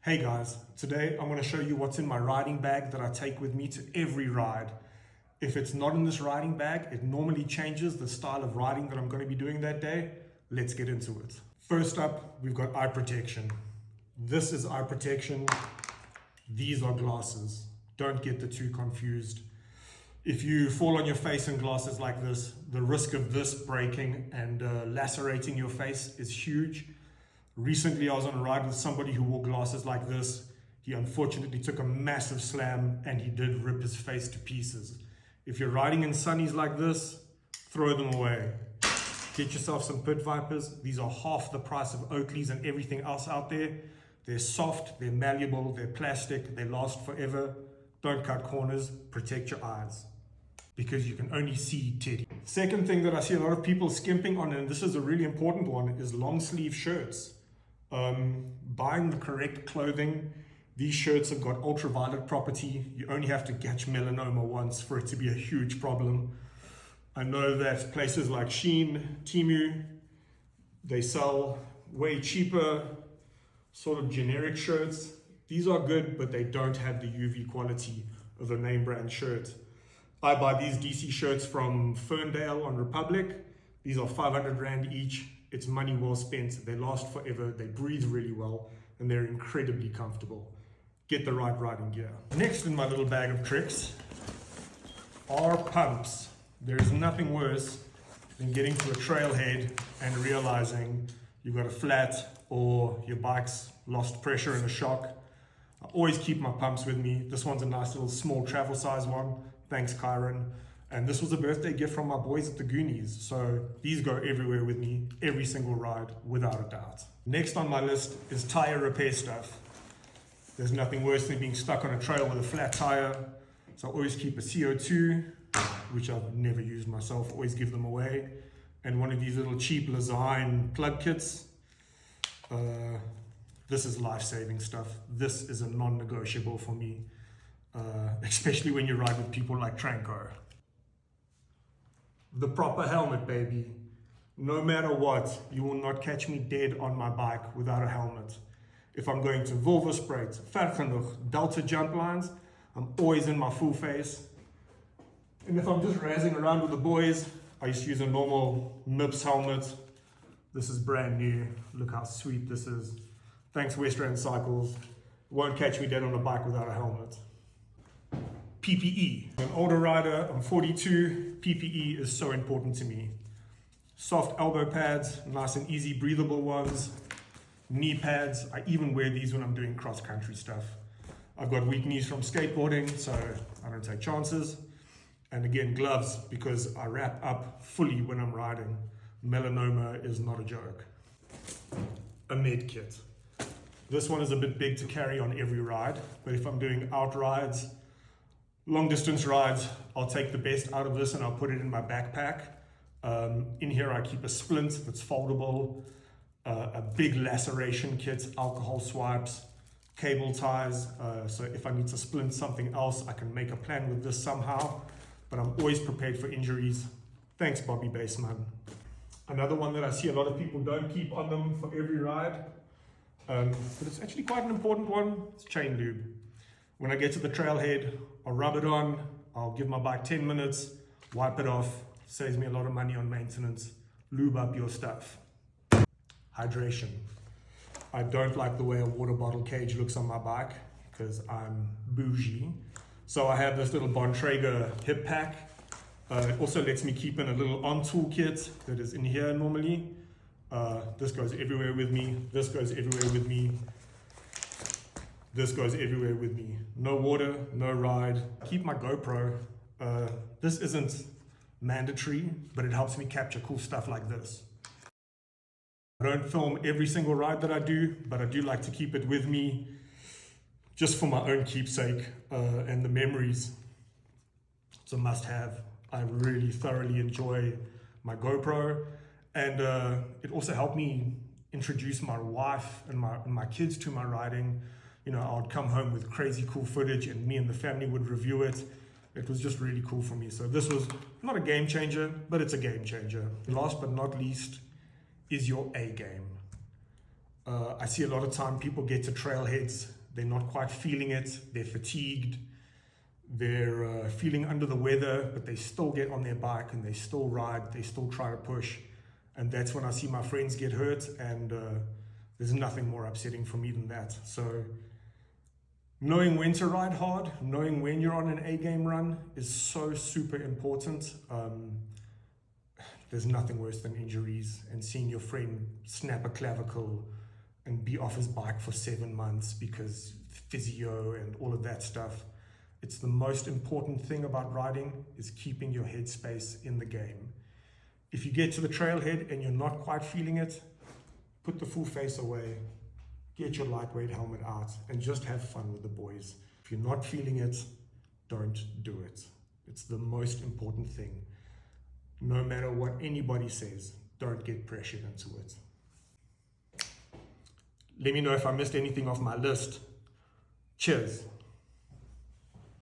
Hey guys, today I'm going to show you what's in my riding bag that I take with me to every ride. If it's not in this riding bag, it normally changes the style of riding that I'm going to be doing that day. Let's get into it. First up, we've got eye protection. This is eye protection. These are glasses. Don't get the two confused. If you fall on your face in glasses like this, the risk of this breaking and lacerating your face is huge. Recently, I was on a ride with somebody who wore glasses like this. He unfortunately took a massive slam and he did rip his face to pieces. If you're riding in sunnies like this, throw them away. Get yourself some Pit Vipers. These are half the price of Oakleys and everything else out there. They're soft, they're malleable, they're plastic, they last forever. Don't cut corners, protect your eyes, because you can only see Teddy. Second thing that I see a lot of people skimping on, and this is a really important one, is long sleeve shirts. Buying the correct clothing. These shirts have got ultraviolet property. You only have to catch melanoma once for it to be a huge problem. I know that places like Shein, Temu, they sell way cheaper sort of generic shirts. These are good, but they don't have the UV quality of a name brand shirt. I buy these DC shirts from Ferndale on Republic. These are 500 Rand each. It's money well spent. They last forever. They breathe really well, and they're incredibly comfortable. Get the right riding gear. Next in my little bag of tricks are pumps. There's nothing worse than getting to a trailhead and realizing you've got a flat or your bike's lost pressure in a shock. I always keep my pumps with me. This one's a nice little small travel size one. Thanks, Kyron. And this was a birthday gift from my boys at the Goonies. So these go everywhere with me, every single ride, without a doubt. Next on my list is tire repair stuff. There's nothing worse than being stuck on a trail with a flat tire. So I always keep a CO2, which I've never used myself, always give them away. And one of these little cheap Lezyne plug kits. This is life-saving stuff. This is a non-negotiable for me, especially when you ride with people like Tranco. The proper helmet, baby. No matter what, you will not catch me dead on my bike without a helmet. If I'm going to Volvospruit, Ver Genoeg, Delta jump lines, I'm always in my full face. And if I'm just razzing around with the boys, I used to use a normal MIPS helmet. This is brand new. Look how sweet this is. Thanks Westrand Cycles. Won't catch me dead on a bike without a helmet. PPE. I'm an older rider, I'm 42. PPE is so important to me. Soft elbow pads, nice and easy breathable ones. Knee pads, I even wear these when I'm doing cross-country stuff. I've got weak knees from skateboarding, so I don't take chances. And again, gloves, because I wrap up fully when I'm riding. Melanoma is not a joke. A med kit. This one is a bit big to carry on every ride, but if I'm doing out rides, long distance rides, I'll take the best out of this and I'll put it in my backpack. In here I keep a splint that's foldable, a big laceration kit, alcohol swipes, cable ties. So if I need to splint something else, I can make a plan with this somehow, but I'm always prepared for injuries. Thanks, Bobby Baseman. Another one that I see a lot of people don't keep on them for every ride, but it's actually quite an important one. It's chain lube. When I get to the trailhead, I'll rub it on, I'll give my bike 10 minutes, wipe it off, saves me a lot of money on maintenance. Lube up your stuff. Hydration. I don't like the way a water bottle cage looks on my bike because I'm bougie. So I have this little Bontrager hip pack. It also lets me keep in a little on-tool kit that is in here normally. This goes everywhere with me. This goes everywhere with me. This goes everywhere with me. No water, no ride. Keep my GoPro. This isn't mandatory, but it helps me capture cool stuff like this. I don't film every single ride that I do, but I do like to keep it with me just for my own keepsake and the memories. It's a must-have. I really thoroughly enjoy my GoPro, and it also helped me introduce my wife and my kids to my riding. You know, I would come home with crazy cool footage and me and the family would review it. It was just really cool for me. So this was not a game changer, but it's a game changer. Last but not least is your A game. I see a lot of time people get to trailheads they're not quite feeling it, they're fatigued, they're feeling under the weather, but they still get on their bike and they still ride, they still try to push. And that's when I see my friends get hurt, and there's nothing more upsetting for me than that. So knowing when to ride hard, knowing when you're on an A-game run is so super important. There's nothing worse than injuries and seeing your friend snap a clavicle and be off his bike for 7 months because physio and all of that stuff. It's the most important thing about riding is keeping your headspace in the game. If you get to the trailhead and you're not quite feeling it, put the full face away, get your lightweight helmet out, and just have fun with the boys. If you're not feeling it, don't do it. It's the most important thing. No matter what anybody says, don't get pressured into it. Let me know if I missed anything off my list. Cheers.